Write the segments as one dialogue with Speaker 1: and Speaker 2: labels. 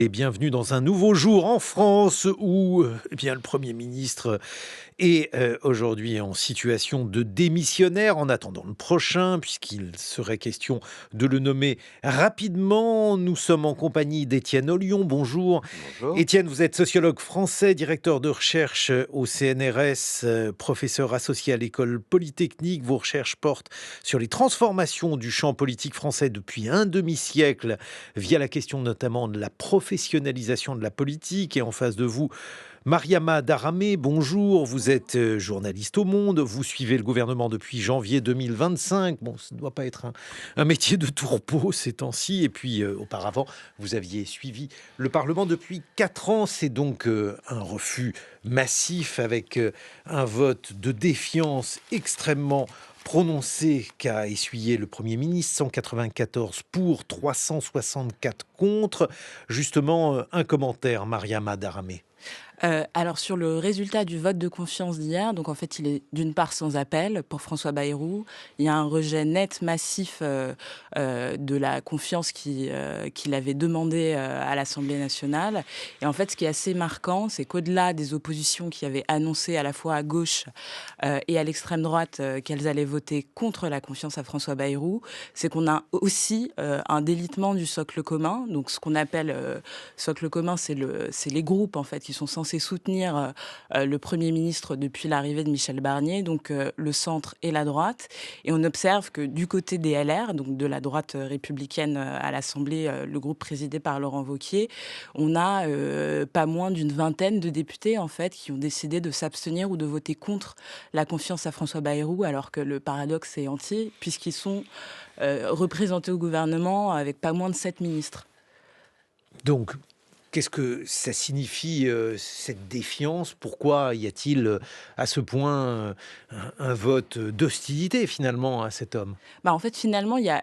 Speaker 1: Et bienvenue dans un nouveau jour en France où le Premier ministre est aujourd'hui en situation de démissionnaire en attendant le prochain, puisqu'il serait question de le nommer rapidement. Nous sommes en compagnie d'Étienne Ollion. Bonjour.
Speaker 2: Bonjour.
Speaker 1: Étienne, vous êtes sociologue français, directeur de recherche au CNRS, professeur associé à l'école polytechnique. Vos recherches portent sur les transformations du champ politique français depuis un demi-siècle via la question notamment de la professionnalisation de la politique. Et en face de vous, Mariama Daramé, bonjour. Vous êtes journaliste au Monde. Vous suivez le gouvernement depuis janvier 2025. Bon, ce ne doit pas être un métier de tourpeau ces temps-ci. Et puis, auparavant, vous aviez suivi le Parlement depuis 4 ans. C'est donc un refus massif avec un vote de défiance extrêmement prononcé qu'a essuyé le Premier ministre, 194 pour, 364 contre. Justement, un commentaire, Mariama Daramé.
Speaker 3: Alors sur le résultat du vote de confiance d'hier, donc en fait, il est d'une part sans appel pour François Bayrou. Il y a un rejet net, massif, de la confiance qu'il avait demandé à l'Assemblée nationale. Et en fait, ce qui est assez marquant, c'est qu'au-delà des oppositions qui avaient annoncé à la fois à gauche et à l'extrême droite qu'elles allaient voter contre la confiance à François Bayrou, c'est qu'on a aussi un délitement du socle commun. Donc ce qu'on appelle socle commun, c'est les groupes en fait qui sont censés soutenir le Premier ministre depuis l'arrivée de Michel Barnier, donc le centre et la droite. Et on observe que du côté des LR, donc de la droite républicaine à l'Assemblée, le groupe présidé par Laurent Wauquiez, on a pas moins d'une vingtaine de députés en fait qui ont décidé de s'abstenir ou de voter contre la confiance à François Bayrou, alors que le paradoxe est entier, puisqu'ils sont représentés au gouvernement avec pas moins de 7 ministres.
Speaker 1: Donc, qu'est-ce que ça signifie, cette défiance? Pourquoi y a-t-il, à ce point, un vote d'hostilité, finalement, à cet homme?
Speaker 3: En fait, finalement, il y a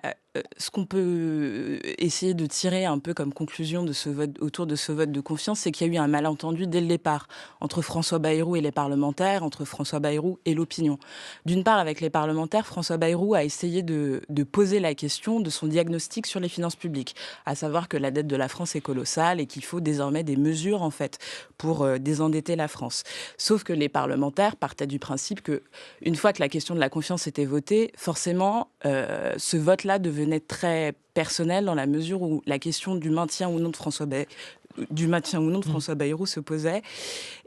Speaker 3: ce qu'on peut essayer de tirer un peu comme conclusion de ce vote, autour de ce vote de confiance, c'est qu'il y a eu un malentendu dès le départ entre François Bayrou et les parlementaires, entre François Bayrou et l'opinion. D'une part, avec les parlementaires, François Bayrou a essayé de poser la question de son diagnostic sur les finances publiques, à savoir que la dette de la France est colossale et qu'il faut désormais des mesures en fait pour désendetter la France. Sauf que les parlementaires partaient du principe que une fois que la question de la confiance était votée, forcément, ce vote-là devenait très personnel dans la mesure où la question du maintien ou non de
Speaker 1: Mmh.
Speaker 3: François Bayrou se posait.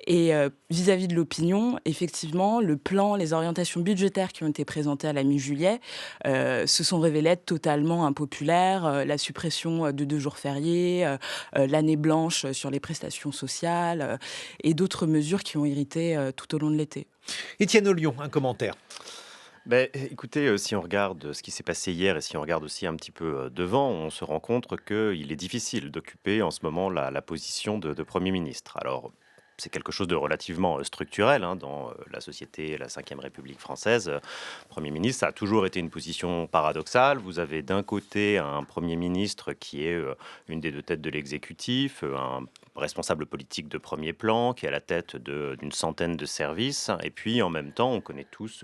Speaker 3: Et vis-à-vis de l'opinion, effectivement, le plan, les orientations budgétaires qui ont été présentées à la mi-juillet se sont révélées être totalement impopulaires. La suppression de 2 jours fériés, l'année blanche sur les prestations sociales et d'autres mesures qui ont irrité tout au long de l'été.
Speaker 1: Étienne Ollion, un commentaire.
Speaker 2: Écoutez, si on regarde ce qui s'est passé hier et si on regarde aussi un petit peu, devant, on se rend compte qu'il est difficile d'occuper en ce moment la position de Premier ministre. Alors, c'est quelque chose de relativement, structurel, hein, dans, la société, la Ve République française. Premier ministre, ça a toujours été une position paradoxale. Vous avez d'un côté un Premier ministre qui est, une des 2 têtes de l'exécutif, un responsable politique de premier plan, qui est à la tête d'une centaine de services. Et puis, en même temps, on connaît tous,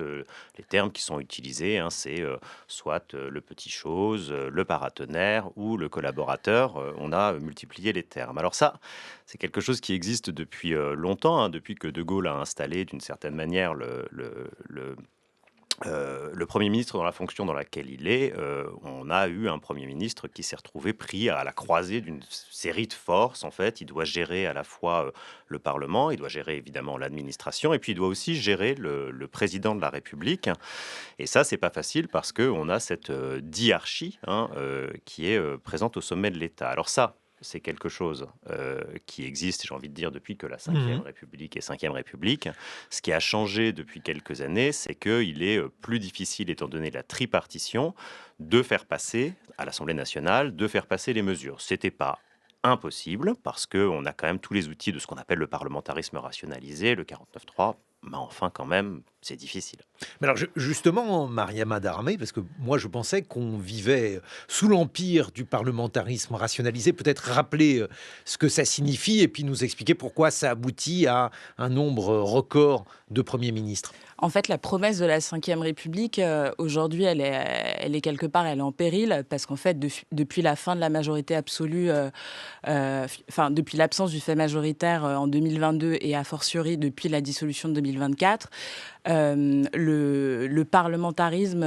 Speaker 2: les termes qui sont utilisés, hein, c'est soit le petit chose, le paratonnerre ou le collaborateur. On a multiplié les termes. Alors ça, c'est quelque chose qui existe depuis longtemps, hein, depuis que De Gaulle a installé d'une certaine manière le Premier ministre dans la fonction dans laquelle il est. On a eu un Premier ministre qui s'est retrouvé pris à la croisée d'une série de forces. En fait, il doit gérer à la fois le Parlement, il doit gérer évidemment l'administration, et puis il doit aussi gérer le président de la République. Et ça, c'est pas facile parce qu'on a cette diarchie, hein, qui est présente au sommet de l'État. Alors ça, c'est quelque chose qui existe, j'ai envie de dire, depuis que la Ve
Speaker 1: Mmh.
Speaker 2: République est Ve République. Ce qui a changé depuis quelques années, c'est qu'il est plus difficile, étant donné la tripartition, de faire passer à l'Assemblée nationale, de faire passer les mesures. C'était pas impossible, parce qu'on a quand même tous les outils de ce qu'on appelle le parlementarisme rationalisé, le 49.3, mais enfin quand même, c'est difficile.
Speaker 1: Mais alors justement, Mariama Darmé, parce que moi je pensais qu'on vivait sous l'empire du parlementarisme rationalisé, peut-être rappeler ce que ça signifie et puis nous expliquer pourquoi ça aboutit à un nombre record de premiers ministres.
Speaker 3: En fait, la promesse de la Ve République, aujourd'hui, elle est quelque part, elle est en péril parce qu'en fait, depuis la fin de la majorité absolue, enfin, depuis l'absence du fait majoritaire, en 2022 et a fortiori depuis la dissolution de 2024, le parlementarisme,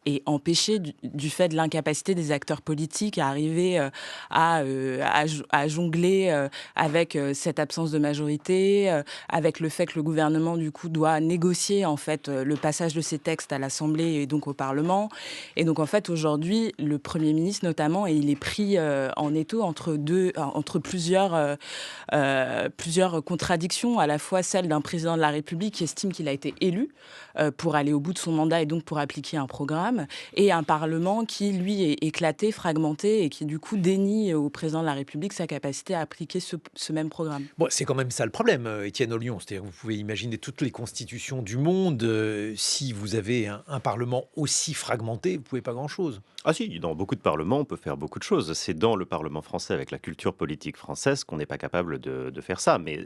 Speaker 3: est empêché du fait de l'incapacité des acteurs politiques à arriver, à jongler, avec, cette absence de majorité, avec le fait que le gouvernement, du coup, doit négocier, en fait, le passage de ces textes à l'Assemblée et donc au Parlement. Et donc, en fait, aujourd'hui, le Premier ministre, notamment, il est pris, en étau entre plusieurs contradictions, à la fois celle d'un président de la République qui estime qu'il a été élu, pour aller au bout de son mandat et donc pour appliquer un programme, et un Parlement qui, lui, est éclaté, fragmenté et qui, du coup, dénie au président de la République sa capacité à appliquer ce même programme.
Speaker 1: Bon, c'est quand même ça le problème, Étienne Ollion. C'est-à-dire que vous pouvez imaginer toutes les constitutions du monde. Si vous avez un Parlement aussi fragmenté, vous pouvez pas grand-chose.
Speaker 2: Ah si, dans beaucoup de parlements, on peut faire beaucoup de choses. C'est dans le Parlement français, avec la culture politique française, qu'on n'est pas capable de faire ça. Mais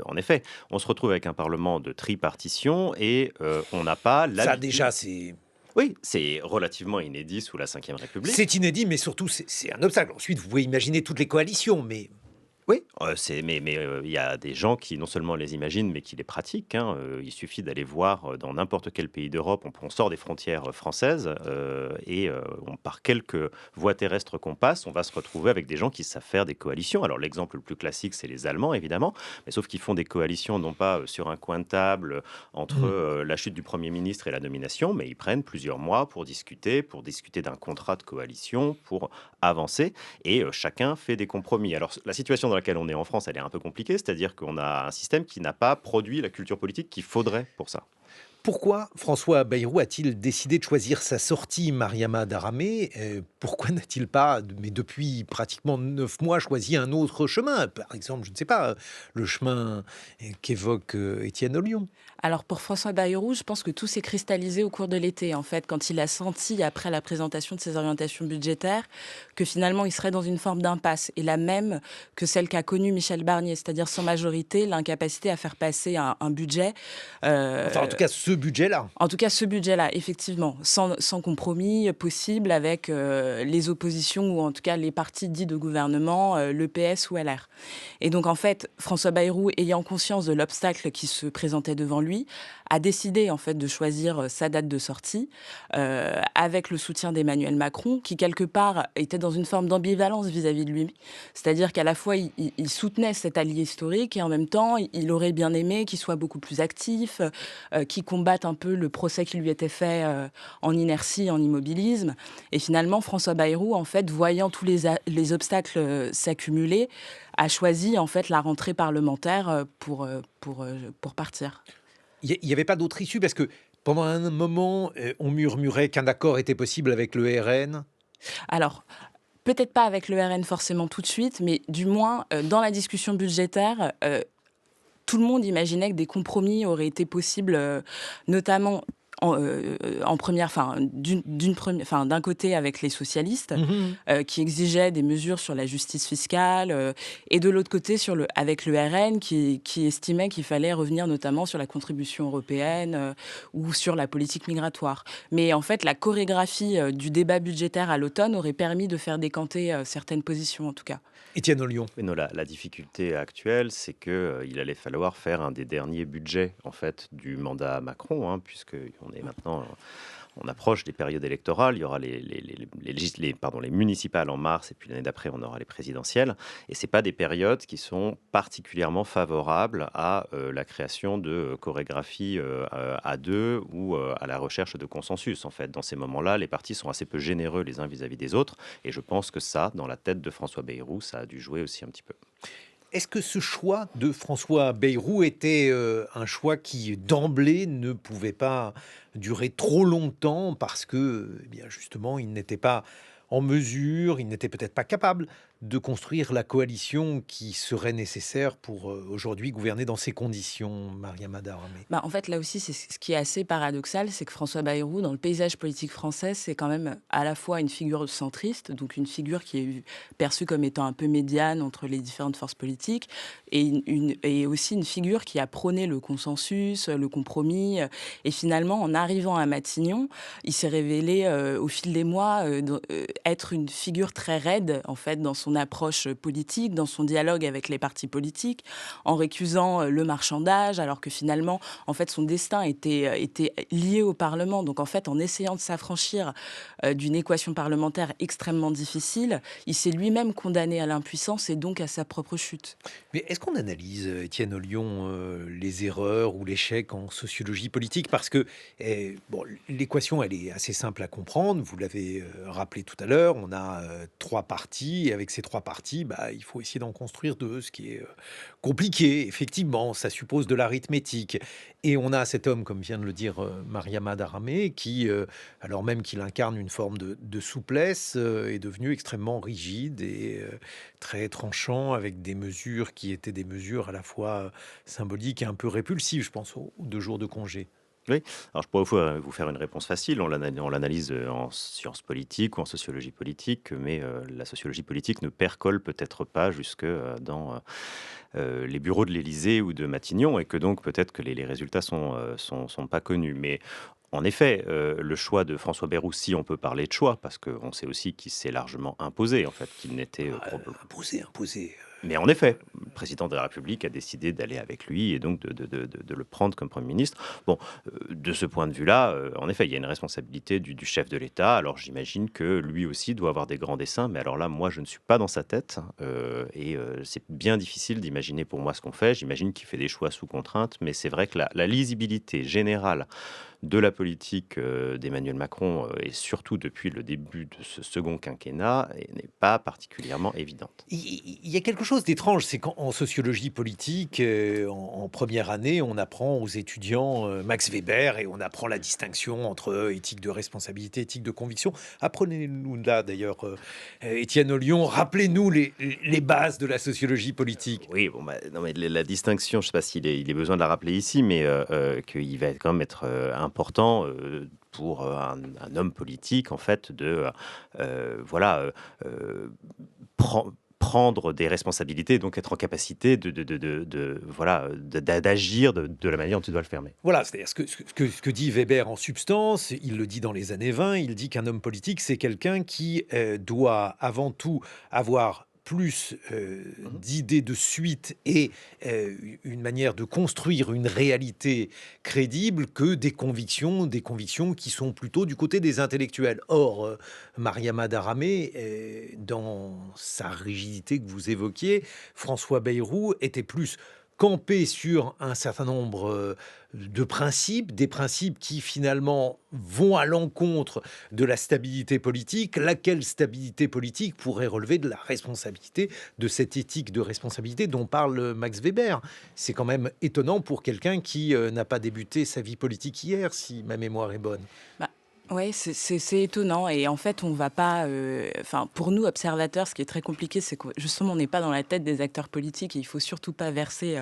Speaker 2: en effet, on se retrouve avec un Parlement de tripartition et on n'a pas
Speaker 1: Ça
Speaker 2: l'habitude.
Speaker 1: déjà, c'est
Speaker 2: Oui, c'est relativement inédit sous la Ve République.
Speaker 1: c'est inédit, mais surtout c'est un obstacle. Ensuite, vous pouvez imaginer toutes les coalitions, mais
Speaker 2: Oui, il y a des gens qui non seulement les imaginent, mais qui les pratiquent, hein. Il suffit d'aller voir, dans n'importe quel pays d'Europe, on sort des frontières, françaises, et par quelques voies terrestres qu'on passe, on va se retrouver avec des gens qui savent faire des coalitions. Alors l'exemple le plus classique, c'est les Allemands évidemment, mais sauf qu'ils font des coalitions non pas, sur un coin de table, entre,
Speaker 1: mmh.
Speaker 2: la chute du premier ministre et la nomination, mais ils prennent plusieurs mois pour discuter d'un contrat de coalition, pour avancer et chacun fait des compromis. Alors la situation dans laquelle on est en France, elle est un peu compliquée, c'est-à-dire qu'on a un système qui n'a pas produit la culture politique qu'il faudrait pour ça.
Speaker 1: Pourquoi François Bayrou a-t-il décidé de choisir sa sortie, Mariama Darame? Pourquoi n'a-t-il pas, mais depuis pratiquement 9 mois, choisi un autre chemin? Par exemple, je ne sais pas, le chemin qu'évoque Étienne Ollion.
Speaker 3: Alors pour François Bayrou, je pense que tout s'est cristallisé au cours de l'été, en fait, quand il a senti, après la présentation de ses orientations budgétaires, que finalement il serait dans une forme d'impasse, et la même que celle qu'a connue Michel Barnier, c'est-à-dire sans majorité, l'incapacité à faire passer un budget.
Speaker 1: Enfin, en tout cas, ce budget-là.
Speaker 3: En tout cas, ce budget-là, effectivement, sans compromis possible avec les oppositions ou en tout cas les partis dits de gouvernement, le PS ou LR. Et donc, en fait, François Bayrou, ayant conscience de l'obstacle qui se présentait devant lui, a décidé en fait de choisir sa date de sortie avec le soutien d'Emmanuel Macron, qui quelque part était dans une forme d'ambivalence vis-à-vis de lui. C'est-à-dire qu'à la fois, il soutenait cet allié historique et en même temps, il aurait bien aimé qu'il soit beaucoup plus actif, qui combatte un peu le procès qui lui était fait en inertie, en immobilisme. Et finalement, François Bayrou, en fait, voyant tous les obstacles s'accumuler, a choisi en fait la rentrée parlementaire pour partir.
Speaker 1: Il n'y avait pas d'autre issue parce que pendant un moment, on murmurait qu'un accord était possible avec le RN.
Speaker 3: Alors, peut-être pas avec le RN forcément tout de suite, mais du moins, dans la discussion budgétaire, tout le monde imaginait que des compromis auraient été possibles, notamment en première, enfin, d'un côté avec les socialistes,
Speaker 1: Mhm.
Speaker 3: qui exigeaient des mesures sur la justice fiscale, et de l'autre côté avec le RN qui estimait qu'il fallait revenir notamment sur la contribution européenne, ou sur la politique migratoire. Mais en fait, la chorégraphie du débat budgétaire à l'automne aurait permis de faire décanter certaines positions en tout cas.
Speaker 1: Étienne Ollion.
Speaker 2: Mais non, la difficulté actuelle, c'est que, il allait falloir faire un des derniers budgets, en fait, du mandat Macron, hein, puisqu'on est maintenant, on approche des périodes électorales. Il y aura les municipales en mars et puis l'année d'après, on aura les présidentielles. Et c'est pas des périodes qui sont particulièrement favorables à la création de chorégraphies à deux ou à la recherche de consensus. En fait, dans ces moments-là, les partis sont assez peu généreux les uns vis-à-vis des autres. Et je pense que ça, dans la tête de François Bayrou, ça a dû jouer aussi un petit peu.
Speaker 1: Est-ce que ce choix de François Bayrou était un choix qui, d'emblée, ne pouvait pas durer trop longtemps parce que, eh bien, justement, il n'était pas en mesure, il n'était peut-être pas capable de construire la coalition qui serait nécessaire pour aujourd'hui gouverner dans ces conditions, Mariama Daramé?
Speaker 3: Bah, en fait, là aussi, c'est ce qui est assez paradoxal, c'est que François Bayrou, dans le paysage politique français, c'est quand même à la fois une figure centriste, donc une figure qui est perçue comme étant un peu médiane entre les différentes forces politiques, et aussi une figure qui a prôné le consensus, le compromis. Et finalement, en arrivant à Matignon, il s'est révélé au fil des mois être une figure très raide, en fait, dans son approche politique, dans son dialogue avec les partis politiques, en récusant le marchandage, alors que finalement, en fait, son destin était lié au Parlement. Donc, en fait, en essayant de s'affranchir d'une équation parlementaire extrêmement difficile, il s'est lui-même condamné à l'impuissance et donc à sa propre chute.
Speaker 1: Mais est-ce qu'on analyse, Étienne Ollion, les erreurs ou l'échec en sociologie politique? Parce que bon, l'équation, elle est assez simple à comprendre. Vous l'avez rappelé tout à l'heure. On a trois partis. Et avec ces trois partis, bah, il faut essayer d'en construire deux, ce qui est compliqué. Effectivement, ça suppose de l'arithmétique. Et on a cet homme, comme vient de le dire Mariama Daramé, qui, alors même qu'il incarne une forme de souplesse, est devenu extrêmement rigide et très tranchant, avec des mesures qui étaient des mesures à la fois symboliques et un peu répulsives. Je pense aux 2 jours de congé.
Speaker 2: Oui, alors je pourrais vous faire une réponse facile. On l'analyse en sciences politiques ou en sociologie politique, mais la sociologie politique ne percole peut-être pas jusque dans les bureaux de l'Élysée ou de Matignon, et que donc peut-être que les résultats sont pas connus. Mais en effet, le choix de François Bayrou, si on peut parler de choix, parce qu'on sait aussi qu'il s'est largement imposé, en fait, qu'il n'était
Speaker 1: Imposé, imposé.
Speaker 2: mais en effet, le président de la République a décidé d'aller avec lui et donc de le prendre comme Premier ministre. Bon, de ce point de vue-là, en effet, il y a une responsabilité du chef de l'État. Alors j'imagine que lui aussi doit avoir des grands desseins, mais alors là, moi, je ne suis pas dans sa tête et c'est bien difficile d'imaginer pour moi ce qu'on fait. J'imagine qu'il fait des choix sous contrainte, mais c'est vrai que la lisibilité générale de la politique d'Emmanuel Macron et surtout depuis le début de ce second quinquennat n'est pas particulièrement évidente.
Speaker 1: Il y a quelque chose d'étrange, c'est qu'en sociologie politique, en première année, on apprend aux étudiants Max Weber et on apprend la distinction entre éthique de responsabilité, éthique de conviction. Apprenez-nous là d'ailleurs, Étienne Ollion, rappelez-nous les bases de la sociologie politique.
Speaker 2: Oui, bon, bah, non, mais la distinction, je ne sais pas il est besoin de la rappeler ici, mais qu'il va quand même être important pour un homme politique, en fait, voilà, prendre des responsabilités, donc être en capacité voilà, d'agir de la manière dont tu dois le faire.
Speaker 1: Voilà, c'est-à-dire ce que dit Weber en substance, il le dit dans les années 20, il dit qu'un homme politique, c'est quelqu'un qui doit avant tout avoir plus
Speaker 2: Mhm.
Speaker 1: d'idées de suite et une manière de construire une réalité crédible que des convictions qui sont plutôt du côté des intellectuels. Or, Mariama Daramé, dans sa rigidité que vous évoquiez, François Bayrou était plus campé sur un certain nombre de principes, des principes qui finalement vont à l'encontre de la stabilité politique, laquelle stabilité politique pourrait relever de la responsabilité, de cette éthique de responsabilité dont parle Max Weber. C'est quand même étonnant pour quelqu'un qui n'a pas débuté sa vie politique hier, si ma mémoire est bonne.
Speaker 3: Bah, ouais, c'est étonnant et en fait, on va pas, enfin, pour nous observateurs, ce qui est très compliqué, c'est que justement, on n'est pas dans la tête des acteurs politiques et il faut surtout pas verser,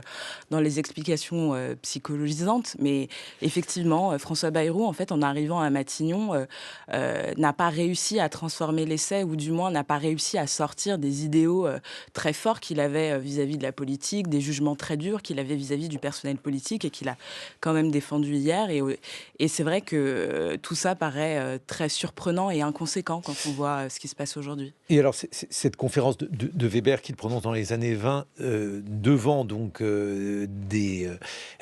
Speaker 3: dans les explications, psychologisantes. Mais effectivement, François Bayrou, en fait, en arrivant à Matignon, n'a pas réussi à transformer l'essai ou du moins n'a pas réussi à sortir des idéaux, très forts qu'il avait, vis-à-vis de la politique, des jugements très durs qu'il avait vis-à-vis du personnel politique et qu'il a quand même défendu hier et c'est vrai que tout ça paraît très surprenant et inconséquent quand on voit ce qui se passe aujourd'hui.
Speaker 1: Et alors, cette conférence de Weber qu'il prononce dans les années 20, devant donc des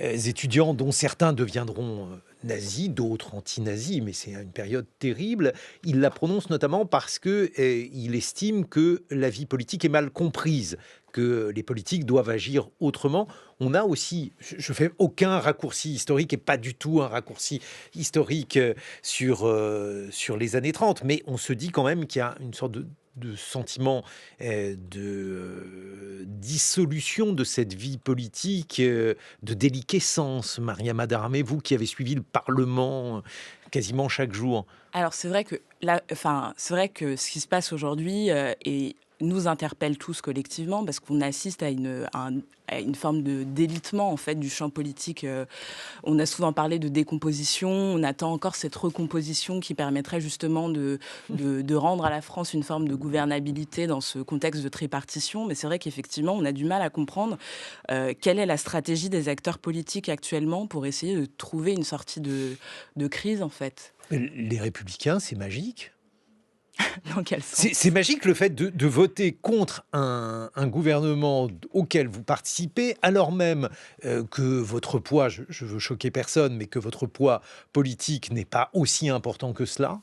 Speaker 1: étudiants dont certains deviendront nazis, d'autres anti-nazis, mais c'est une période terrible. Il la prononce notamment parce que il estime que la vie politique est mal comprise, que les politiques doivent agir autrement. On a aussi, je fais aucun raccourci historique et pas du tout un raccourci historique sur les années 30, mais on se dit quand même qu'il y a une sorte de sentiment de dissolution de cette vie politique, de déliquescence. Mariama Daramé, vous qui avez suivi le Parlement quasiment chaque jour.
Speaker 3: Alors c'est vrai que là, enfin, c'est vrai que ce qui se passe aujourd'hui est nous interpelle tous collectivement parce qu'on assiste à une forme de délitement en fait du champ politique. On a souvent parlé de décomposition, on attend encore cette recomposition qui permettrait justement de rendre à la France une forme de gouvernabilité dans ce contexte de tripartition. Mais c'est vrai qu'effectivement, on a du mal à comprendre quelle est la stratégie des acteurs politiques actuellement pour essayer de trouver une sortie de crise en fait.
Speaker 1: Les Républicains, c'est magique.
Speaker 3: Dans quel sens?
Speaker 1: C'est magique le fait de voter contre un gouvernement auquel vous participez, alors même que votre poids, je veux choquer personne, mais que votre poids politique n'est pas aussi important que cela.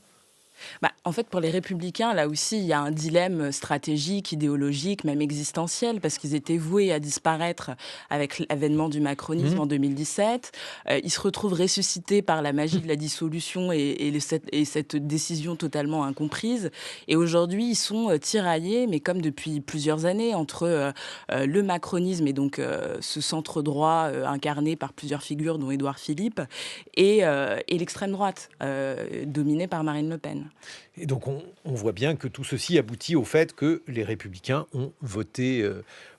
Speaker 3: Bah, en fait, pour les Républicains, là aussi, il y a un dilemme stratégique, idéologique, même existentiel, parce qu'ils étaient voués à disparaître avec l'avènement du macronisme en 2017. Ils se retrouvent ressuscités par la magie de la dissolution et cette décision totalement incomprise. Et aujourd'hui, ils sont tiraillés, mais comme depuis plusieurs années, entre le macronisme et donc ce centre droit incarné par plusieurs figures, dont Édouard Philippe, et l'extrême droite, dominée par Marine Le Pen.
Speaker 1: Et donc on voit bien que tout ceci aboutit au fait que les Républicains ont voté,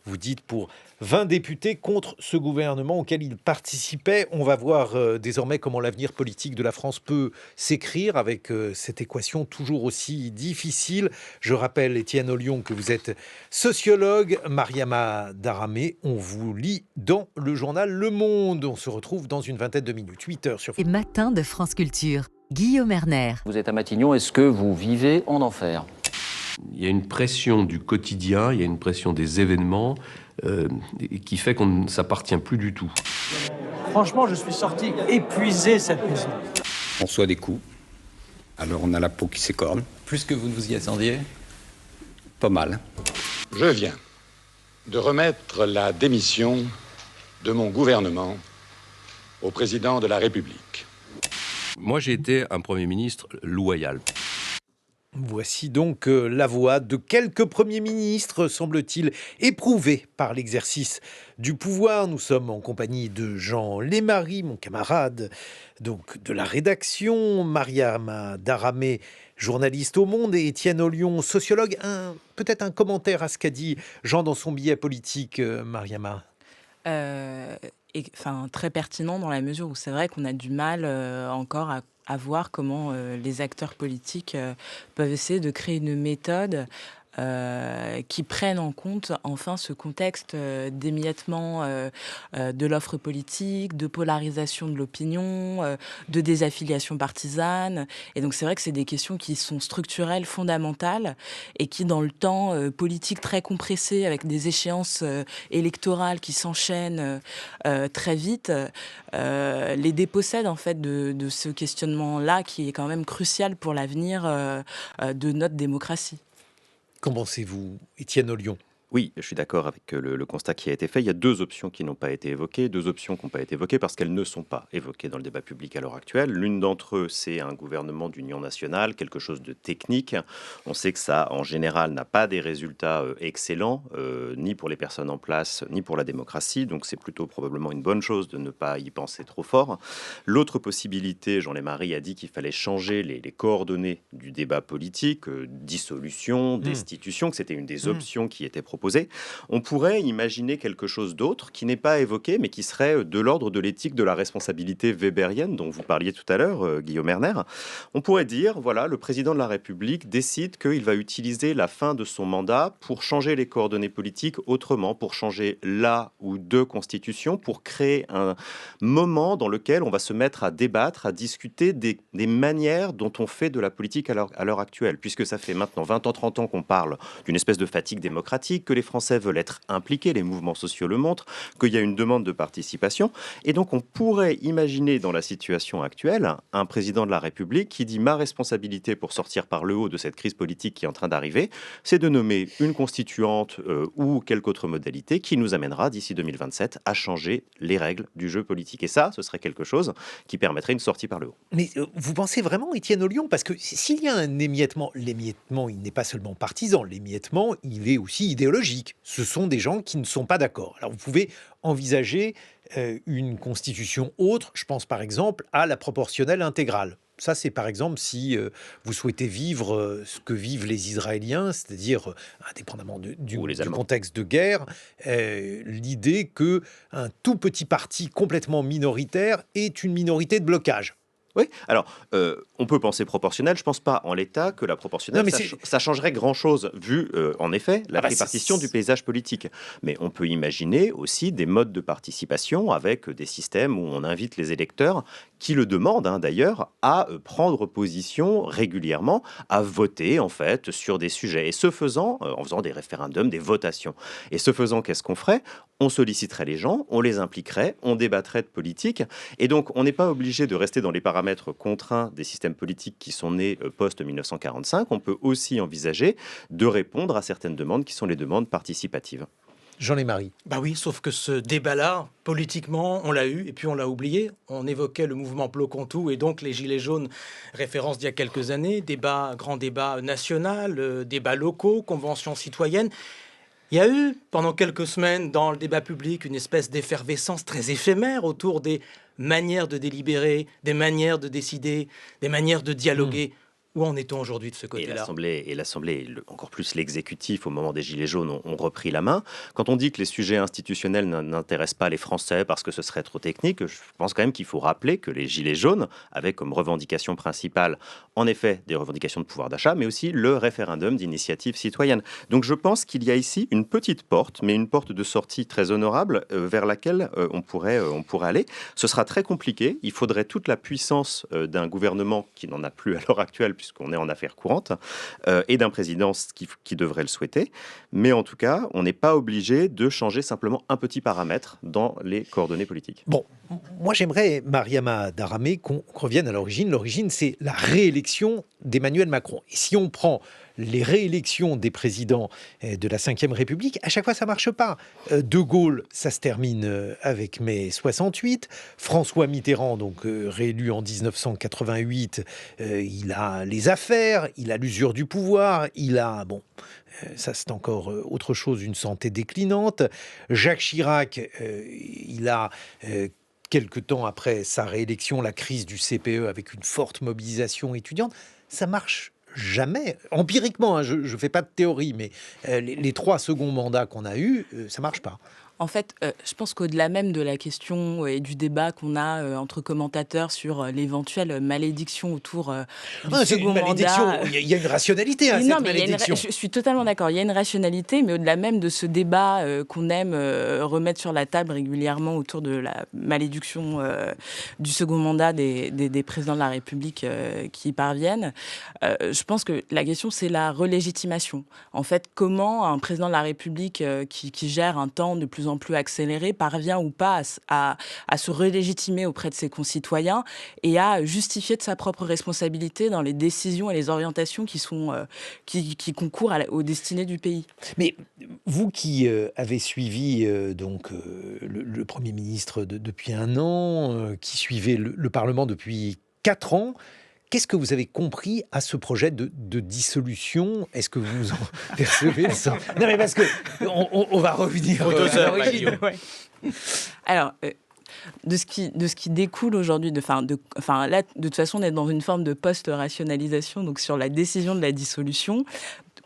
Speaker 1: vous dites, pour 20 députés contre ce gouvernement auquel ils participaient. On va voir désormais comment l'avenir politique de la France peut s'écrire avec cette équation toujours aussi difficile. Je rappelle, Étienne Ollion, que vous êtes sociologue. Mariama Daramé, on vous lit dans le journal Le Monde. On se retrouve dans une vingtaine de minutes, 8h sur
Speaker 4: Les matins de France Culture. Guillaume Erner.
Speaker 5: Vous êtes à Matignon, est-ce que vous vivez en enfer?
Speaker 6: Il y a une pression du quotidien, il y a une pression des événements qui fait qu'on ne s'appartient plus du tout.
Speaker 7: Franchement, je suis sorti épuisé cette maison.
Speaker 8: On reçoit des coups, alors on a la peau qui s'écorne.
Speaker 9: Plus que vous ne vous y attendiez?
Speaker 8: Pas mal.
Speaker 10: Je viens de remettre la démission de mon gouvernement au président de la République.
Speaker 6: Moi, j'ai été un Premier ministre loyal.
Speaker 1: Voici donc la voix de quelques premiers ministres, semble-t-il, éprouvés par l'exercice du pouvoir. Nous sommes en compagnie de Jean Lémarie, mon camarade, donc de la rédaction, Mariama Daramé, journaliste au Monde, et Étienne Ollion, sociologue. Peut-être un commentaire à ce qu'a dit Jean dans son billet politique, Mariama.
Speaker 3: Très pertinent dans la mesure où c'est vrai qu'on a du mal encore à voir comment les acteurs politiques peuvent essayer de créer une méthode qui prenne en compte enfin ce contexte d'émiettement de l'offre politique, de polarisation de l'opinion, de désaffiliation partisane. Et donc c'est vrai que c'est des questions qui sont structurelles, fondamentales, et qui dans le temps politique très compressé, avec des échéances électorales qui s'enchaînent très vite, les dépossèdent en fait de ce questionnement-là qui est quand même crucial pour l'avenir de notre démocratie.
Speaker 1: Qu'en pensez-vous, Étienne Ollion?
Speaker 2: Oui, je suis d'accord avec le constat qui a été fait. Il y a deux options qui n'ont pas été évoquées, deux options qui n'ont pas été évoquées parce qu'elles ne sont pas évoquées dans le débat public à l'heure actuelle. L'une d'entre eux, c'est un gouvernement d'union nationale, quelque chose de technique. On sait que ça, en général, n'a pas des résultats excellents, ni pour les personnes en place, ni pour la démocratie. Donc c'est plutôt probablement une bonne chose de ne pas y penser trop fort. L'autre possibilité, Jean Lémarie a dit qu'il fallait changer les coordonnées du débat politique, dissolution, destitution, que c'était une des options qui étaient proposées. On pourrait imaginer quelque chose d'autre qui n'est pas évoqué, mais qui serait de l'ordre de l'éthique de la responsabilité weberienne dont vous parliez tout à l'heure, Guillaume Erner. On pourrait dire, voilà, le président de la République décide qu'il va utiliser la fin de son mandat pour changer les coordonnées politiques autrement, pour changer la ou deux constitutions, pour créer un moment dans lequel on va se mettre à débattre, à discuter des manières dont on fait de la politique à l'heure actuelle, puisque ça fait maintenant 20 ans, 30 ans qu'on parle d'une espèce de fatigue démocratique, que les Français veulent être impliqués, les mouvements sociaux le montrent, qu'il y a une demande de participation. Et donc on pourrait imaginer dans la situation actuelle un président de la République qui dit: ma responsabilité pour sortir par le haut de cette crise politique qui est en train d'arriver, c'est de nommer une constituante ou quelque autre modalité qui nous amènera d'ici 2027 à changer les règles du jeu politique. Et ça, ce serait quelque chose qui permettrait une sortie par le haut.
Speaker 1: Mais vous pensez vraiment, Étienne Ollion, parce que s'il y a un émiettement, l'émiettement, il n'est pas seulement partisan, l'émiettement, il est aussi idéologique. Ce sont des gens qui ne sont pas d'accord. Alors vous pouvez envisager une constitution autre, je pense par exemple à la proportionnelle intégrale. Ça, c'est par exemple si vous souhaitez vivre ce que vivent les Israéliens, c'est-à-dire, indépendamment du contexte de guerre, l'idée que un tout petit parti complètement minoritaire est une minorité de blocage.
Speaker 2: Oui, alors on peut penser proportionnel. Je ne pense pas en l'état que la proportionnelle, ça changerait grand-chose, vu en effet la répartition du paysage politique. Mais on peut imaginer aussi des modes de participation avec des systèmes où on invite les électeurs, qui le demandent d'ailleurs, à prendre position régulièrement, à voter en fait sur des sujets. Et ce faisant, en faisant des référendums, des votations. Et ce faisant, qu'est-ce qu'on ferait ? On solliciterait les gens, on les impliquerait, on débattrait de politique. Et donc, on n'est pas obligé de rester dans les paramètres contraints des systèmes politiques qui sont nés post-1945. On peut aussi envisager de répondre à certaines demandes qui sont les demandes participatives.
Speaker 1: Jean-Lémarie.
Speaker 7: Bah oui, sauf que ce débat-là, politiquement, on l'a eu et puis on l'a oublié. On évoquait le mouvement Bloc-on-Tout et donc les Gilets jaunes, référence d'il y a quelques années, grand débat national, débats locaux, conventions citoyennes. Il y a eu, pendant quelques semaines, dans le débat public, une espèce d'effervescence très éphémère autour des manières de délibérer, des manières de décider, des manières de dialoguer. Où en est-on aujourd'hui de ce côté-là ?
Speaker 2: Et l'Assemblée, encore plus l'exécutif, au moment des Gilets jaunes, ont repris la main. Quand on dit que les sujets institutionnels n'intéressent pas les Français parce que ce serait trop technique, je pense quand même qu'il faut rappeler que les Gilets jaunes avaient comme revendication principale, en effet, des revendications de pouvoir d'achat, mais aussi le référendum d'initiative citoyenne. Donc je pense qu'il y a ici une petite porte, mais une porte de sortie très honorable vers laquelle on pourrait aller. Ce sera très compliqué. Il faudrait toute la puissance d'un gouvernement qui n'en a plus à l'heure actuelle, puisqu'on est en affaires courantes, et d'un président qui devrait le souhaiter. Mais en tout cas, on n'est pas obligé de changer simplement un petit paramètre dans les coordonnées politiques.
Speaker 1: Bon, moi j'aimerais, Mariama Daramé, qu'on revienne à l'origine. L'origine, c'est la réélection d'Emmanuel Macron. Et si on prend les réélections des présidents de la Ve République, à chaque fois, ça marche pas. De Gaulle, ça se termine avec mai 68. François Mitterrand, donc réélu en 1988, il a les affaires, il a l'usure du pouvoir, il a, ça c'est encore autre chose, une santé déclinante. Jacques Chirac, il a... quelque temps après sa réélection, la crise du CPE avec une forte mobilisation étudiante, ça marche jamais. Empiriquement, je ne fais pas de théorie, mais les 3 seconds mandats qu'on a eus, ça marche pas.
Speaker 3: En fait, je pense qu'au-delà même de la question et du débat qu'on a entre commentateurs sur l'éventuelle malédiction autour du second mandat...
Speaker 1: Il y a une rationalité à cette malédiction.
Speaker 3: Je suis totalement d'accord, il y a une rationalité, mais au-delà même de ce débat qu'on aime remettre sur la table régulièrement autour de la malédiction du second mandat des présidents de la République qui y parviennent, je pense que la question, c'est la relégitimation. En fait, comment un président de la République qui gère un temps de plus en plus accéléré parvient ou pas à se relégitimer auprès de ses concitoyens et à justifier de sa propre responsabilité dans les décisions et les orientations qui concourent aux destinées du pays.
Speaker 1: Mais vous qui avez suivi le Premier ministre depuis 1 an, qui suivez le Parlement depuis 4 ans, qu'est-ce que vous avez compris à ce projet de dissolution ? Est-ce que vous en percevez le sens ? Non, mais parce que on va revenir à l'origine.
Speaker 3: Alors, de ce qui découle aujourd'hui, là, de toute façon, on est dans une forme de post-rationalisation, donc sur la décision de la dissolution.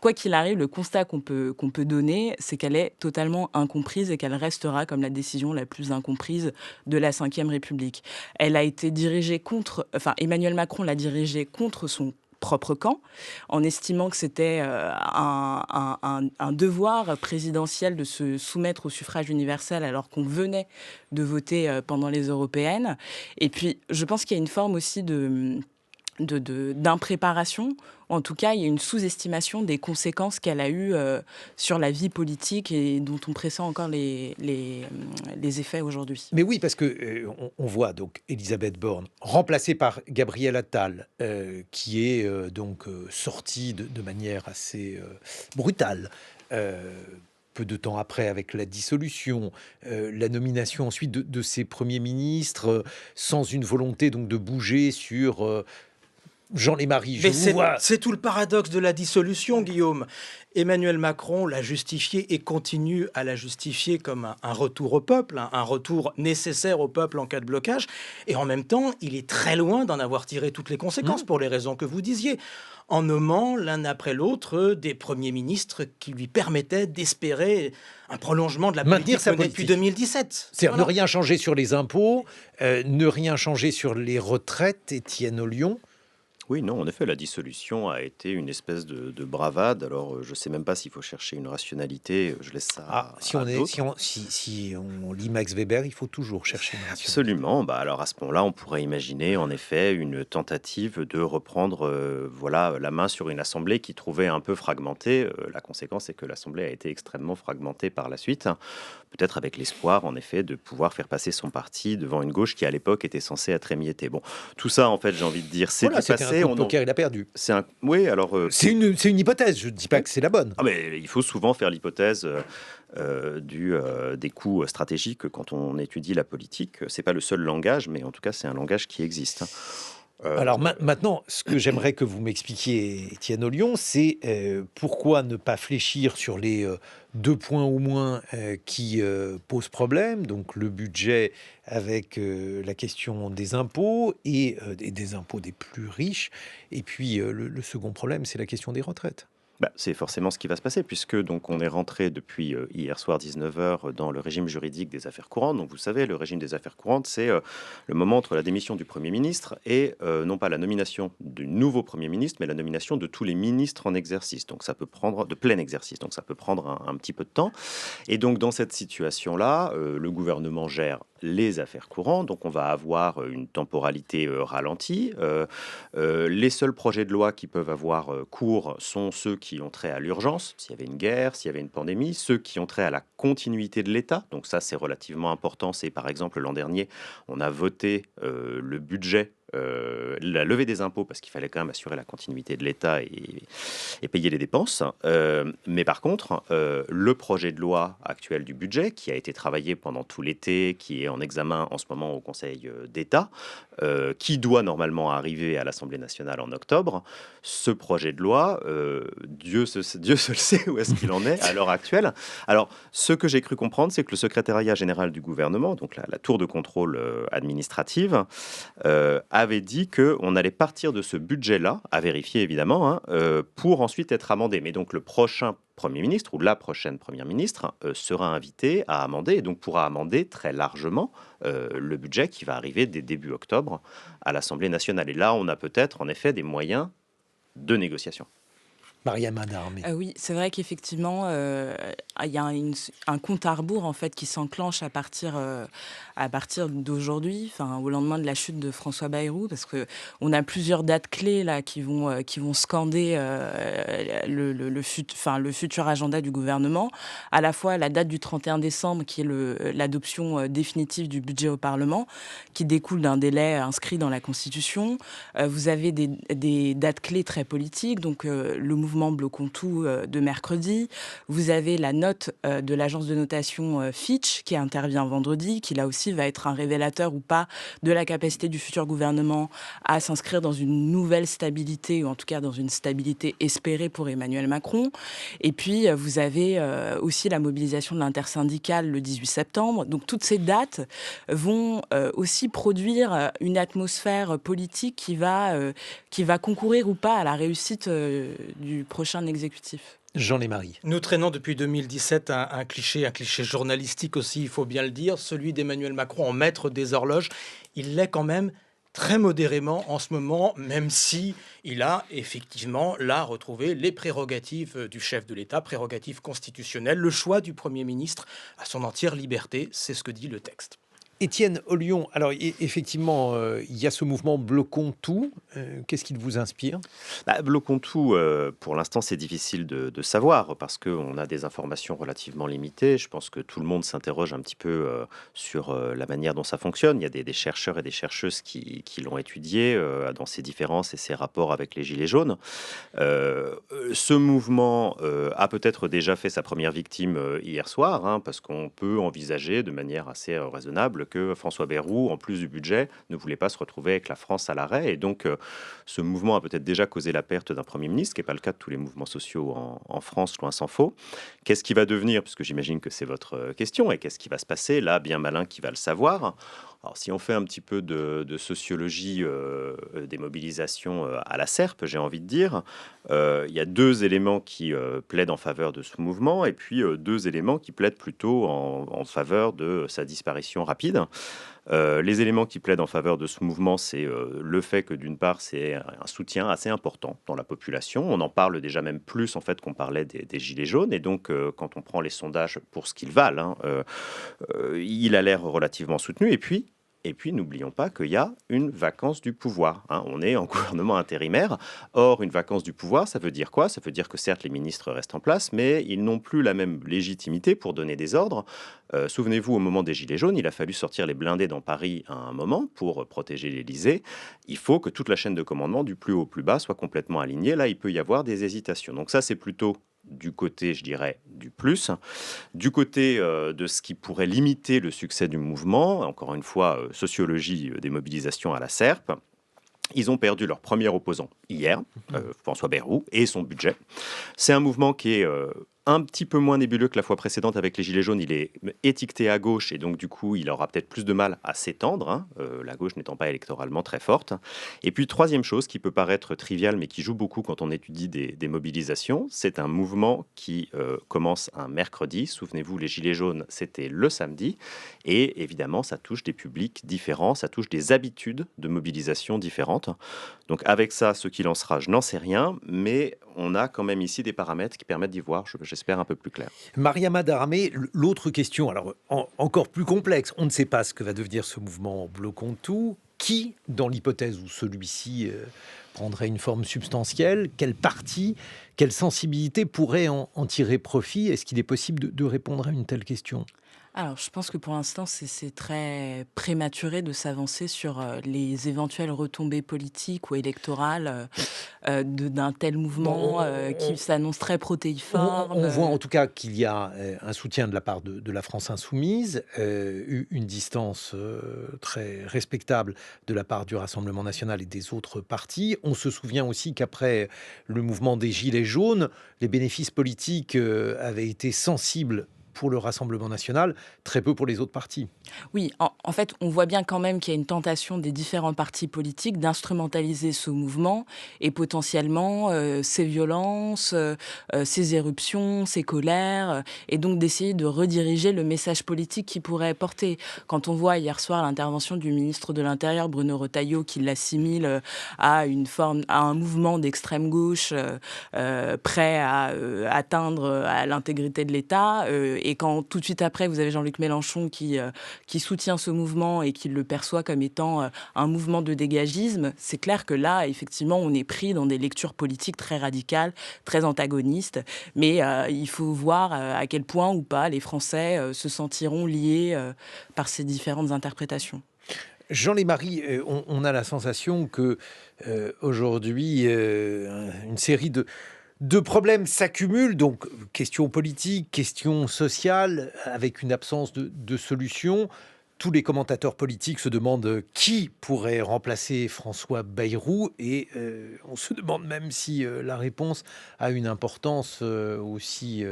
Speaker 3: Quoi qu'il arrive, le constat qu'on peut donner, c'est qu'elle est totalement incomprise et qu'elle restera comme la décision la plus incomprise de la Ve République. Elle a été dirigée Emmanuel Macron l'a dirigée contre son propre camp, en estimant que c'était un devoir présidentiel de se soumettre au suffrage universel alors qu'on venait de voter pendant les européennes. Et puis, je pense qu'il y a une forme aussi d'impréparation. En tout cas, il y a une sous-estimation des conséquences qu'elle a eues sur la vie politique et dont on pressent encore les effets aujourd'hui.
Speaker 1: Mais oui, parce que on voit donc Elisabeth Borne remplacée par Gabriel Attal, qui est sortie de manière assez brutale. Peu de temps après, avec la dissolution, la nomination ensuite de ses premiers ministres, sans une volonté donc de bouger sur Jean Lémarie, je
Speaker 7: Mais
Speaker 1: vous vois.
Speaker 7: c'est tout le paradoxe de la dissolution, Guillaume. Emmanuel Macron l'a justifié et continue à la justifier comme un retour au peuple, un retour nécessaire au peuple en cas de blocage. Et en même temps, il est très loin d'en avoir tiré toutes les conséquences pour les raisons que vous disiez, en nommant l'un après l'autre des premiers ministres qui lui permettaient d'espérer un prolongement de la
Speaker 1: Maintenir
Speaker 7: politique
Speaker 1: sa
Speaker 7: menée depuis
Speaker 1: politique.
Speaker 7: 2017.
Speaker 1: C'est-à-dire
Speaker 7: Voilà.
Speaker 1: ne rien changer sur les impôts, ne rien changer sur les retraites, Étienne Ollion.
Speaker 2: Oui, non, en effet, la dissolution a été une espèce de bravade. Alors, je ne sais même pas s'il faut chercher une rationalité. Je laisse ça
Speaker 1: Si
Speaker 2: à d'autres.
Speaker 1: si on lit Max Weber, il faut toujours chercher une rationalité.
Speaker 2: Absolument. Bah, alors à ce moment-là, on pourrait imaginer en effet une tentative de reprendre voilà, la main sur une assemblée qui trouvait un peu fragmentée. La conséquence est que l'assemblée a été extrêmement fragmentée par la suite. Peut-être avec l'espoir, en effet, de pouvoir faire passer son parti devant une gauche qui, à l'époque, était censée être émiettée. Bon, tout ça, en fait, j'ai envie de dire, c'est
Speaker 1: Voilà,
Speaker 2: du
Speaker 1: c'était
Speaker 2: passé.
Speaker 1: un coup de poker, il a perdu.
Speaker 2: Oui, alors...
Speaker 1: C'est une hypothèse, je ne dis pas que c'est la bonne.
Speaker 2: Ah, mais il faut souvent faire l'hypothèse des coûts stratégiques quand on étudie la politique. C'est pas le seul langage, mais en tout cas, c'est un langage qui existe.
Speaker 1: Alors maintenant, ce que j'aimerais que vous m'expliquiez, Étienne Ollion, c'est pourquoi ne pas fléchir sur les 2 points au moins qui posent problème, donc le budget avec la question des impôts et des impôts des plus riches, et puis le second problème, c'est la question des retraites.
Speaker 2: Bah, c'est forcément ce qui va se passer, puisque donc, on est rentré depuis hier soir 19h dans le régime juridique des affaires courantes. Donc vous savez, le régime des affaires courantes, c'est le moment entre la démission du Premier ministre et non pas la nomination du nouveau Premier ministre, mais la nomination de tous les ministres en exercice. Donc ça peut prendre, de plein exercice, donc ça peut prendre un petit peu de temps. Et donc dans cette situation-là, le gouvernement gère les affaires courantes, donc on va avoir une temporalité ralentie. Les seuls projets de loi qui peuvent avoir cours sont ceux qui ont trait à l'urgence, s'il y avait une guerre, s'il y avait une pandémie, ceux qui ont trait à la continuité de l'État, donc ça c'est relativement important, c'est par exemple l'an dernier, on a voté le budget, la levée des impôts, parce qu'il fallait quand même assurer la continuité de l'État et payer les dépenses. Mais par contre, le projet de loi actuel du budget, qui a été travaillé pendant tout l'été, qui est en examen en ce moment au Conseil d'État, qui doit normalement arriver à l'Assemblée nationale en octobre, ce projet de loi, Dieu seul le sait où est-ce qu'il en est à l'heure actuelle. Alors, ce que j'ai cru comprendre, c'est que le secrétariat général du gouvernement, donc la tour de contrôle administrative, avait dit qu'on allait partir de ce budget-là, à vérifier évidemment, pour ensuite être amendé. Mais donc le prochain Premier ministre ou la prochaine Première ministre sera invité à amender et donc pourra amender très largement le budget qui va arriver dès début octobre à l'Assemblée nationale. Et là, on a peut-être en effet des moyens de négociation.
Speaker 1: Mariam Adarmé.
Speaker 3: Oui, c'est vrai qu'effectivement, il y a un compte à rebours en fait qui s'enclenche à partir d'aujourd'hui, enfin au lendemain de la chute de François Bayrou, parce que on a plusieurs dates clés là qui vont scander le futur agenda du gouvernement. À la fois la date du 31 décembre qui est l'adoption définitive du budget au Parlement, qui découle d'un délai inscrit dans la Constitution. Vous avez des dates clés très politiques, donc le mouvement Bloc-on-Tout de mercredi. Vous avez la note de l'agence de notation Fitch qui intervient vendredi, qui là aussi va être un révélateur ou pas de la capacité du futur gouvernement à s'inscrire dans une nouvelle stabilité, ou en tout cas dans une stabilité espérée pour Emmanuel Macron. Et puis vous avez aussi la mobilisation de l'intersyndicale le 18 septembre. Donc toutes ces dates vont aussi produire une atmosphère politique qui va concourir ou pas à la réussite du prochain exécutif.
Speaker 1: Jean Lémarie.
Speaker 7: Nous traînons depuis 2017 un cliché journalistique aussi, il faut bien le dire, celui d'Emmanuel Macron en maître des horloges. Il l'est quand même très modérément en ce moment, même si il a effectivement là retrouvé les prérogatives du chef de l'État, prérogatives constitutionnelles, le choix du Premier ministre à son entière liberté, c'est ce que dit le texte.
Speaker 1: Étienne Ollion, alors effectivement, il y a ce mouvement Bloquons-Tout. Qu'est-ce qui vous inspire ?
Speaker 2: Bloquons-Tout, pour l'instant, c'est difficile de savoir parce qu'on a des informations relativement limitées. Je pense que tout le monde s'interroge un petit peu sur la manière dont ça fonctionne. Il y a des chercheurs et des chercheuses qui l'ont étudié dans ses différences et ses rapports avec les Gilets jaunes. Ce mouvement a peut-être déjà fait sa première victime hier soir, parce qu'on peut envisager de manière assez raisonnable que François Bayrou, en plus du budget, ne voulait pas se retrouver avec la France à l'arrêt. Et donc, ce mouvement a peut-être déjà causé la perte d'un Premier ministre, ce qui n'est pas le cas de tous les mouvements sociaux en France, loin s'en faut. Qu'est-ce qui va devenir, puisque j'imagine que c'est votre question, et qu'est-ce qui va se passer? Là, bien malin qui va le savoir. Alors, si on fait un petit peu de sociologie des mobilisations à la SERP, j'ai envie de dire, il y a deux éléments qui plaident en faveur de ce mouvement et puis deux éléments qui plaident plutôt en faveur de sa disparition rapide. Les éléments qui plaident en faveur de ce mouvement, c'est le fait que d'une part, c'est un soutien assez important dans la population. On en parle déjà même plus en fait qu'on parlait des Gilets jaunes. Et donc, quand on prend les sondages pour ce qu'ils valent, il a l'air relativement soutenu. Et puis, n'oublions pas qu'il y a une vacance du pouvoir. On est en gouvernement intérimaire. Or, une vacance du pouvoir, ça veut dire quoi? Ça veut dire que certes, les ministres restent en place, mais ils n'ont plus la même légitimité pour donner des ordres. Souvenez-vous, au moment des Gilets jaunes, il a fallu sortir les blindés dans Paris à un moment pour protéger l'Élysée. Il faut que toute la chaîne de commandement, du plus haut au plus bas, soit complètement alignée. Là, il peut y avoir des hésitations. Donc ça, c'est plutôt du côté, je dirais, du plus. Du côté de ce qui pourrait limiter le succès du mouvement, encore une fois, sociologie des mobilisations à la SERP, ils ont perdu leur premier opposant hier, François Bayrou, et son budget. C'est un mouvement qui est un petit peu moins nébuleux que la fois précédente avec les Gilets jaunes. Il est étiqueté à gauche et donc du coup, il aura peut-être plus de mal à s'étendre, la gauche n'étant pas électoralement très forte. Et puis, troisième chose qui peut paraître triviale mais qui joue beaucoup quand on étudie des mobilisations, c'est un mouvement qui commence un mercredi. Souvenez-vous, les Gilets jaunes, c'était le samedi. Et évidemment, ça touche des publics différents, ça touche des habitudes de mobilisation différentes. Donc avec ça, ce qu'il en sera, je n'en sais rien, mais on a quand même ici des paramètres qui permettent d'y voir, j'espère, un peu plus clair.
Speaker 1: Mariama Daramé, l'autre question, alors encore plus complexe, on ne sait pas ce que va devenir ce mouvement Bloquons tout. Qui, dans l'hypothèse où celui-ci prendrait une forme substantielle, quel parti, quelle sensibilité pourrait en tirer profit? Est-ce qu'il est possible de répondre à une telle question?
Speaker 3: Alors, je pense que pour l'instant, c'est très prématuré de s'avancer sur les éventuelles retombées politiques ou électorales d'un tel mouvement qui s'annonce très protéiforme.
Speaker 1: On voit en tout cas qu'il y a un soutien de la part de la France insoumise, une distance très respectable de la part du Rassemblement national et des autres partis. On se souvient aussi qu'après le mouvement des Gilets jaunes, les bénéfices politiques avaient été sensibles pour le Rassemblement national, très peu pour les autres partis.
Speaker 3: Oui, en fait, on voit bien quand même qu'il y a une tentation des différents partis politiques d'instrumentaliser ce mouvement et potentiellement ses violences, ses éruptions, ses colères, et donc d'essayer de rediriger le message politique qu'il pourrait porter. Quand on voit hier soir l'intervention du ministre de l'Intérieur, Bruno Retailleau, qui l'assimile à un mouvement d'extrême gauche prêt à atteindre à l'intégrité de l'État, et quand tout de suite après, vous avez Jean-Luc Mélenchon qui soutient ce mouvement et qui le perçoit comme étant un mouvement de dégagisme, c'est clair que là, effectivement, on est pris dans des lectures politiques très radicales, très antagonistes. Mais il faut voir à quel point ou pas les Français se sentiront liés par ces différentes interprétations.
Speaker 1: Jean Lémarie, on a la sensation que aujourd'hui, une série de problèmes s'accumulent, donc questions politiques, questions sociales, avec une absence de solution. Tous les commentateurs politiques se demandent qui pourrait remplacer François Bayrou et on se demande même si la réponse a une importance aussi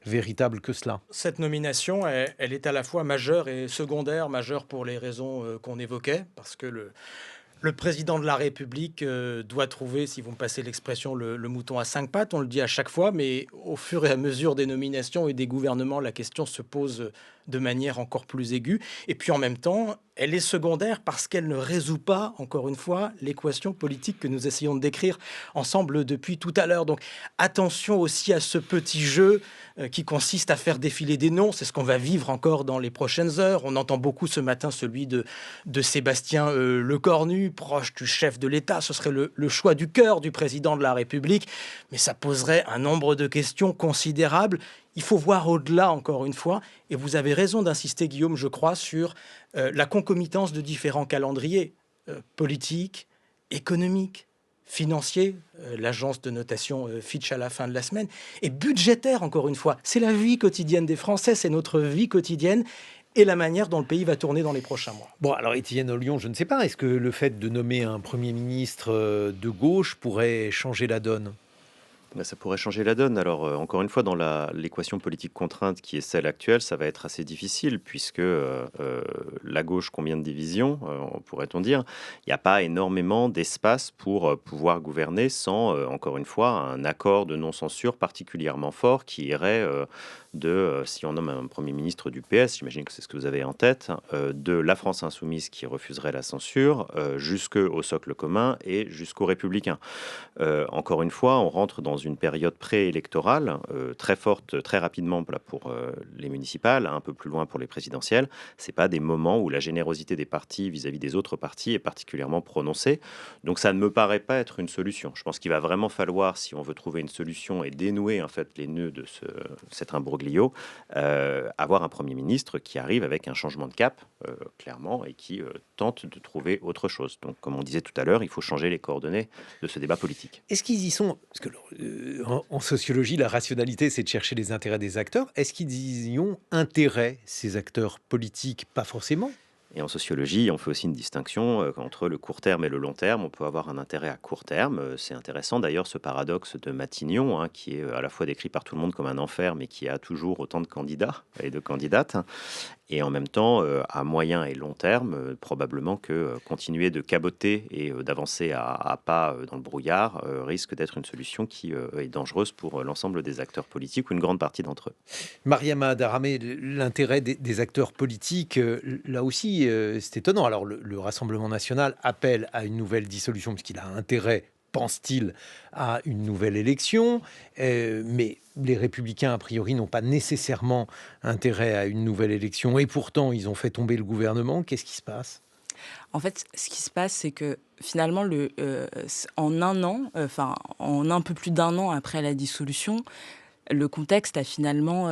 Speaker 1: véritable que cela.
Speaker 7: Cette nomination, elle est à la fois majeure et secondaire. Majeure pour les raisons qu'on évoquait, parce que le président de la République doit trouver, si vous me passez l'expression, le mouton à cinq pattes. On le dit à chaque fois, mais au fur et à mesure des nominations et des gouvernements, la question se pose de manière encore plus aiguë. Et puis en même temps, elle est secondaire parce qu'elle ne résout pas, encore une fois, l'équation politique que nous essayons de décrire ensemble depuis tout à l'heure. Donc attention aussi à ce petit jeu qui consiste à faire défiler des noms. C'est ce qu'on va vivre encore dans les prochaines heures. On entend beaucoup ce matin celui de Sébastien Lecornu, proche du chef de l'État. Ce serait le choix du cœur du président de la République. Mais ça poserait un nombre de questions considérables. Il faut voir au-delà, encore une fois, et vous avez raison d'insister, Guillaume, je crois, sur la concomitance de différents calendriers politiques, économiques, financiers, l'agence de notation Fitch à la fin de la semaine, et budgétaires, encore une fois. C'est la vie quotidienne des Français, c'est notre vie quotidienne. et la manière dont le pays va tourner dans les prochains mois.
Speaker 1: Bon, alors Étienne Ollion, je ne sais pas, est-ce que le fait de nommer un Premier ministre de gauche pourrait changer la donne ?
Speaker 2: Ça pourrait changer la donne. Alors, encore une fois, dans l'équation politique contrainte qui est celle actuelle, ça va être assez difficile puisque la gauche, combien de divisions, pourrait-on dire, il n'y a pas énormément d'espace pour pouvoir gouverner sans, encore une fois, un accord de non-censure particulièrement fort qui irait si on nomme un Premier ministre du PS, j'imagine que c'est ce que vous avez en tête, de la France insoumise qui refuserait la censure, jusqu'au socle commun et jusqu'aux Républicains. Encore une fois, on rentre dans une période préélectorale très forte, très rapidement pour les municipales, un peu plus loin pour les présidentielles. Ce n'est pas des moments où la générosité des partis vis-à-vis des autres partis est particulièrement prononcée. Donc ça ne me paraît pas être une solution. Je pense qu'il va vraiment falloir, si on veut trouver une solution et dénouer en fait les nœuds de cet imbroglio, avoir un Premier ministre qui arrive avec un changement de cap, clairement, et qui tente de trouver autre chose. Donc, comme on disait tout à l'heure, il faut changer les coordonnées de ce débat politique.
Speaker 1: Est-ce qu'ils y sont ? Parce que en sociologie, la rationalité, c'est de chercher les intérêts des acteurs. Est-ce qu'ils y ont intérêt, ces acteurs politiques ? Pas forcément.
Speaker 2: Et en sociologie, on fait aussi une distinction entre le court terme et le long terme. On peut avoir un intérêt à court terme. C'est intéressant d'ailleurs ce paradoxe de Matignon, qui est à la fois décrit par tout le monde comme un enfer, mais qui a toujours autant de candidats et de candidates. Et en même temps, à moyen et long terme, probablement que continuer de caboter et d'avancer à pas dans le brouillard risque d'être une solution qui est dangereuse pour l'ensemble des acteurs politiques ou une grande partie d'entre eux.
Speaker 1: Mariama Daramé, l'intérêt des acteurs politiques, là aussi, c'est étonnant. Alors, le Rassemblement national appelle à une nouvelle dissolution parce qu'il a intérêt, pense-t-il, à une nouvelle élection, mais les Républicains, a priori, n'ont pas nécessairement intérêt à une nouvelle élection, et pourtant, ils ont fait tomber le gouvernement. Qu'est-ce qui se passe ?
Speaker 3: En fait, ce qui se passe, c'est que finalement, en un an, en un peu plus d'un an après la dissolution, le contexte a finalement,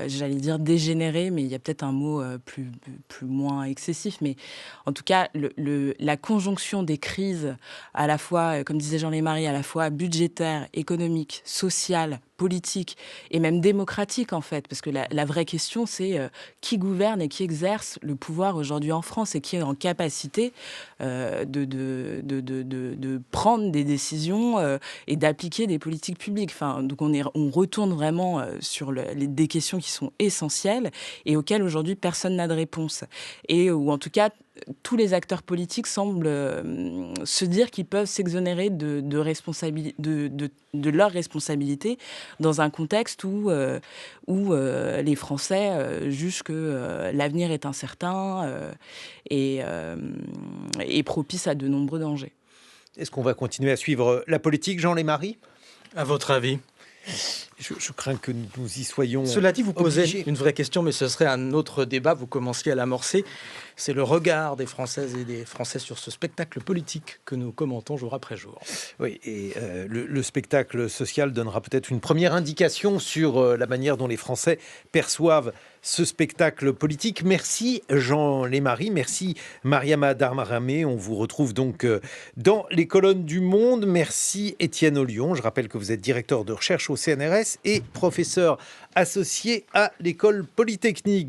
Speaker 3: j'allais dire dégénéré, mais il y a peut-être un mot plus moins excessif. Mais en tout cas, la conjonction des crises, à la fois, comme disait Jean Lémarie, à la fois budgétaire, économique, sociale, politique et même démocratique en fait, parce que la vraie question c'est qui gouverne et qui exerce le pouvoir aujourd'hui en France et qui est en capacité de prendre des décisions et d'appliquer des politiques publiques. Enfin, donc on retourne vraiment sur des questions qui sont essentielles et auxquelles aujourd'hui personne n'a de réponse. Et ou en tout cas, tous les acteurs politiques semblent se dire qu'ils peuvent s'exonérer de leurs responsabilités dans un contexte où les Français jugent que l'avenir est incertain et propice à de nombreux dangers.
Speaker 1: Est-ce qu'on va continuer à suivre la politique, Jean Lémarie ?
Speaker 7: À votre avis ?
Speaker 1: Je crains que nous y soyons.
Speaker 7: Cela dit, vous posez
Speaker 1: obligés.
Speaker 7: une vraie question, mais ce serait un autre débat. Vous commenciez à l'amorcer. C'est le regard des Françaises et des Français sur ce spectacle politique que nous commentons jour après jour.
Speaker 1: Oui, et le spectacle social donnera peut-être une première indication sur la manière dont les Français perçoivent ce spectacle politique. Merci Jean Lémarie, merci Mariama Daramé. On vous retrouve donc dans les colonnes du Monde. Merci Étienne Ollion. Je rappelle que vous êtes directeur de recherche au CNRS et professeur associé à l'École Polytechnique.